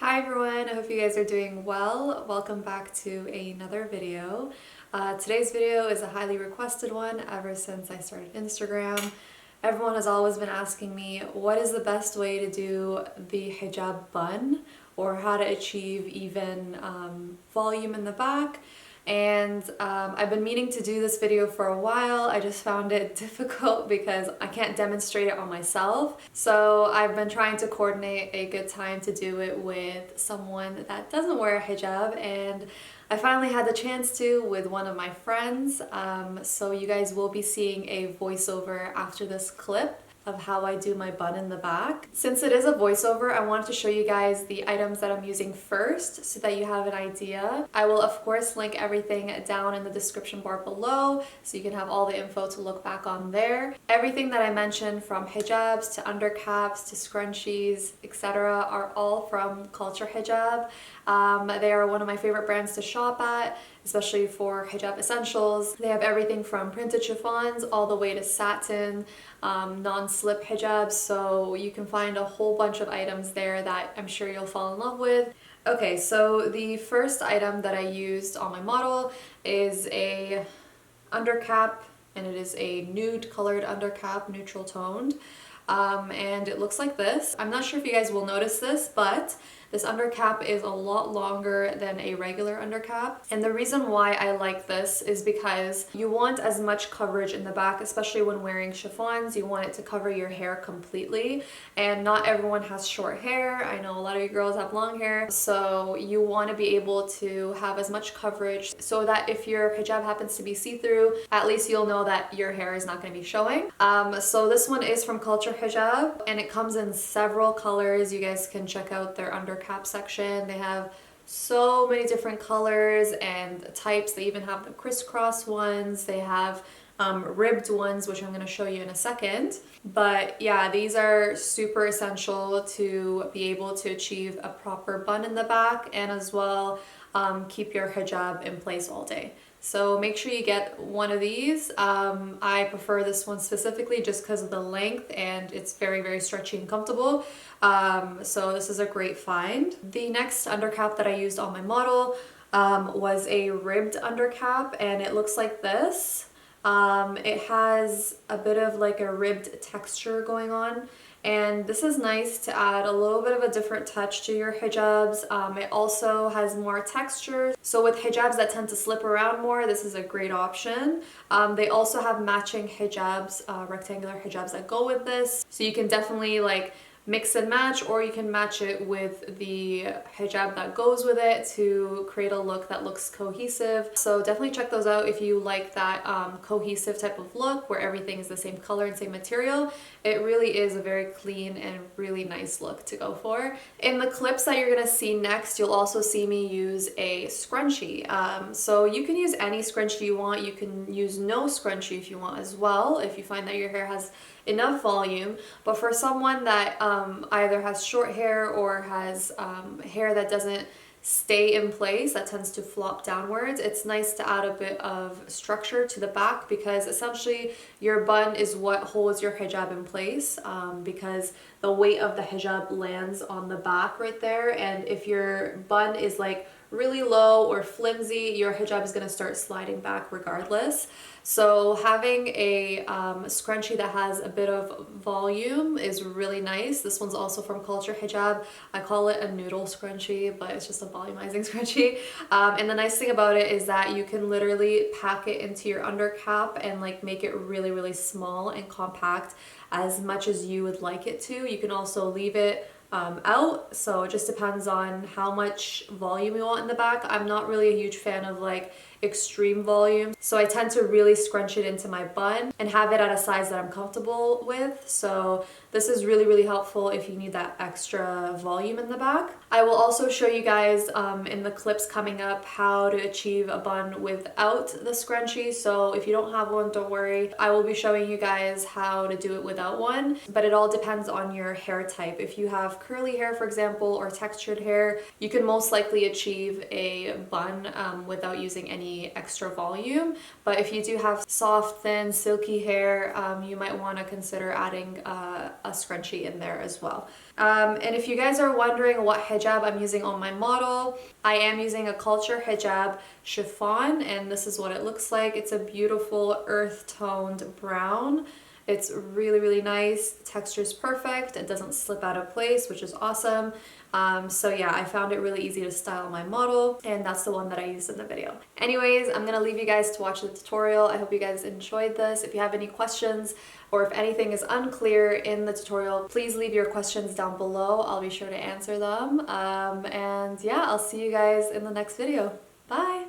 Hi everyone, I hope you guys are doing well. Welcome back to another video. Today's video is a highly requested one ever since I started Instagram. Everyone has always been asking me what is the best way to do the hijab bun or how to achieve even volume in the back. And I've been meaning to do this video for a while. I just found it difficult because I can't demonstrate it on myself. So I've been trying to coordinate a good time to do it with someone that doesn't wear a hijab, and I finally had the chance to with one of my friends. So you guys will be seeing a voiceover after this clip of how I do my bun in the back. Since it is a voiceover, I wanted to show you guys the items that I'm using first so that you have an idea. I will of course link everything down in the description bar below so you can have all the info to look back on there. Everything that I mentioned, from hijabs to undercaps to scrunchies, etc., are all from Culture Hijab. They are one of my favorite brands to shop at, especially for hijab essentials. They have everything from printed chiffons all the way to satin, non-slip hijabs, so you can find a whole bunch of items there that I'm sure you'll fall in love with. Okay, so the first item that I used on my model is a undercap, and it is a nude colored undercap, neutral toned. And it looks like this. I'm not sure if you guys will notice this, but this undercap is a lot longer than a regular undercap. And the reason why I like this is because you want as much coverage in the back, especially when wearing chiffons. You want it to cover your hair completely. And not everyone has short hair. I know a lot of you girls have long hair. So you want to be able to have as much coverage so that if your hijab happens to be see-through, at least you'll know that your hair is not going to be showing. So this one is from Culture Hijab, and it comes in several colors. You guys can check out their undercap section. They have so many different colors and types. They even have the crisscross ones. They have ribbed ones, which I'm going to show you in a second. But yeah, these are super essential to be able to achieve a proper bun in the back, and as well keep your hijab in place all day. So make sure you get one of these. I prefer this one specifically just because of the length, and it's very, very stretchy and comfortable. So this is a great find. The next undercap that I used on my model was a ribbed undercap, and it looks like this. It has a bit of like a ribbed texture going on. And this is nice to add a little bit of a different touch to your hijabs. It also has more texture. So with hijabs that tend to slip around more, this is a great option. They also have matching hijabs, rectangular hijabs that go with this. So you can definitely like mix and match, or you can match it with the hijab that goes with it to create a look that looks cohesive. So definitely check those out if you like that cohesive type of look where everything is the same color and same material. It really is a very clean and really nice look to go for. In the clips that you're gonna see next, you'll also see me use a scrunchie. So you can use any scrunchie you want. You can use no scrunchie if you want as well, if you find that your hair has enough volume. But for someone that either has short hair or has hair that doesn't stay in place, that tends to flop downwards, it's nice to add a bit of structure to the back, because essentially your bun is what holds your hijab in place, because the weight of the hijab lands on the back right there, and if your bun is like really low or flimsy, your hijab is going to start sliding back regardless. So having a scrunchie that has a bit of volume is really nice. This one's also from Culture Hijab. I call it a noodle scrunchie, but it's just a volumizing scrunchie. And the nice thing about it is that you can literally pack it into your undercap and like make it really, really small and compact as much as you would like it to. You can also leave it out, so it just depends on how much volume you want in the back. I'm not really a huge fan of like extreme volume, so I tend to really scrunch it into my bun and have it at a size that I'm comfortable with. So this is really, really helpful if you need that extra volume in the back. I will also show you guys in the clips coming up how to achieve a bun without the scrunchie. So if you don't have one, don't worry. I will be showing you guys how to do it without one, but it all depends on your hair type. If you have have curly hair, for example, or textured hair, you can most likely achieve a bun without using any extra volume. But if you do have soft, thin, silky hair, you might want to consider adding a scrunchie in there as well. And if you guys are wondering what hijab I'm using on my model, I am using a Culture Hijab chiffon, and this is what it looks like. It's a beautiful earth-toned brown. It's really, really nice. The texture is perfect. It doesn't slip out of place, which is awesome. So yeah, I found it really easy to style my model, and that's the one that I used in the video. Anyways, I'm gonna leave you guys to watch the tutorial. I hope you guys enjoyed this. If you have any questions or if anything is unclear in the tutorial, please leave your questions down below. I'll be sure to answer them. And yeah, I'll see you guys in the next video. Bye!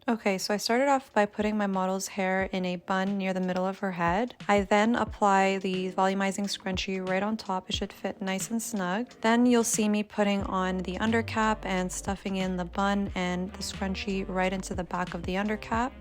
Okay, so I started off by putting my model's hair in a bun near the middle of her head. I then apply the volumizing scrunchie right on top. It should fit nice and snug. Then you'll see me putting on the undercap and stuffing in the bun and the scrunchie right into the back of the undercap.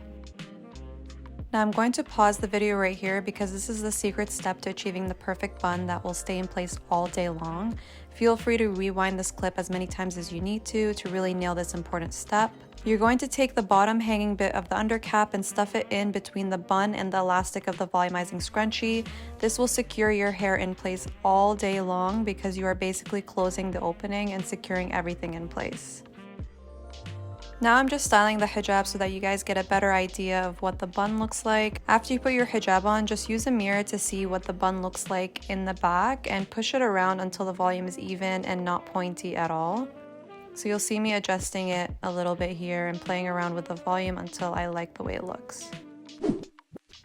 Now I'm going to pause the video right here because this is the secret step to achieving the perfect bun that will stay in place all day long. Feel free to rewind this clip as many times as you need to really nail this important step. You're going to take the bottom hanging bit of the undercap and stuff it in between the bun and the elastic of the volumizing scrunchie. This will secure your hair in place all day long because you are basically closing the opening and securing everything in place. Now I'm just styling the hijab so that you guys get a better idea of what the bun looks like. After you put your hijab on, just use a mirror to see what the bun looks like in the back and push it around until the volume is even and not pointy at all. So you'll see me adjusting it a little bit here and playing around with the volume until I like the way it looks.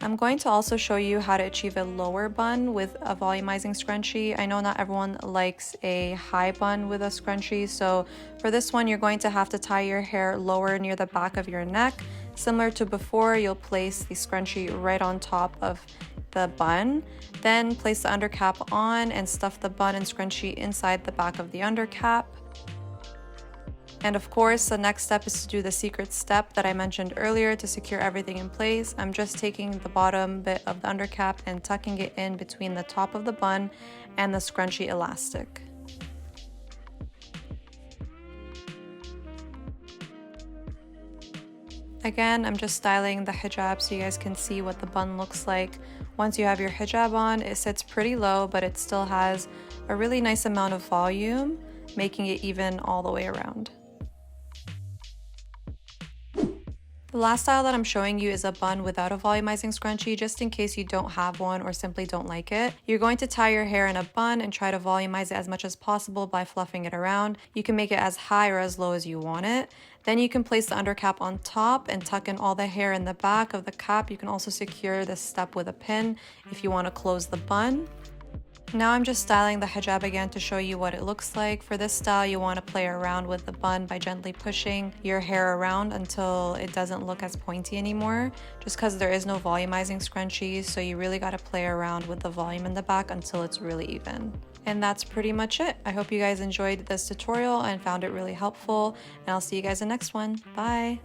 I'm going to also show you how to achieve a lower bun with a volumizing scrunchie. I know not everyone likes a high bun with a scrunchie, so for this one you're going to have to tie your hair lower near the back of your neck. Similar to before, you'll place the scrunchie right on top of the bun, then place the undercap on and stuff the bun and scrunchie inside the back of the undercap. And of course, the next step is to do the secret step that I mentioned earlier to secure everything in place. I'm just taking the bottom bit of the undercap and tucking it in between the top of the bun and the scrunchie elastic. Again, I'm just styling the hijab so you guys can see what the bun looks like. Once you have your hijab on, it sits pretty low, but it still has a really nice amount of volume, making it even all the way around. The last style that I'm showing you is a bun without a volumizing scrunchie, just in case you don't have one or simply don't like it. You're going to tie your hair in a bun and try to volumize it as much as possible by fluffing it around. You can make it as high or as low as you want it. Then you can place the undercap on top and tuck in all the hair in the back of the cap. You can also secure this step with a pin if you want to close the bun. Now I'm just styling the hijab again to show you what it looks like. For this style, you want to play around with the bun by gently pushing your hair around until it doesn't look as pointy anymore, just because there is no volumizing scrunchies, so you really got to play around with the volume in the back until it's really even. And that's pretty much it. I hope you guys enjoyed this tutorial and found it really helpful, and I'll see you guys in the next one. Bye!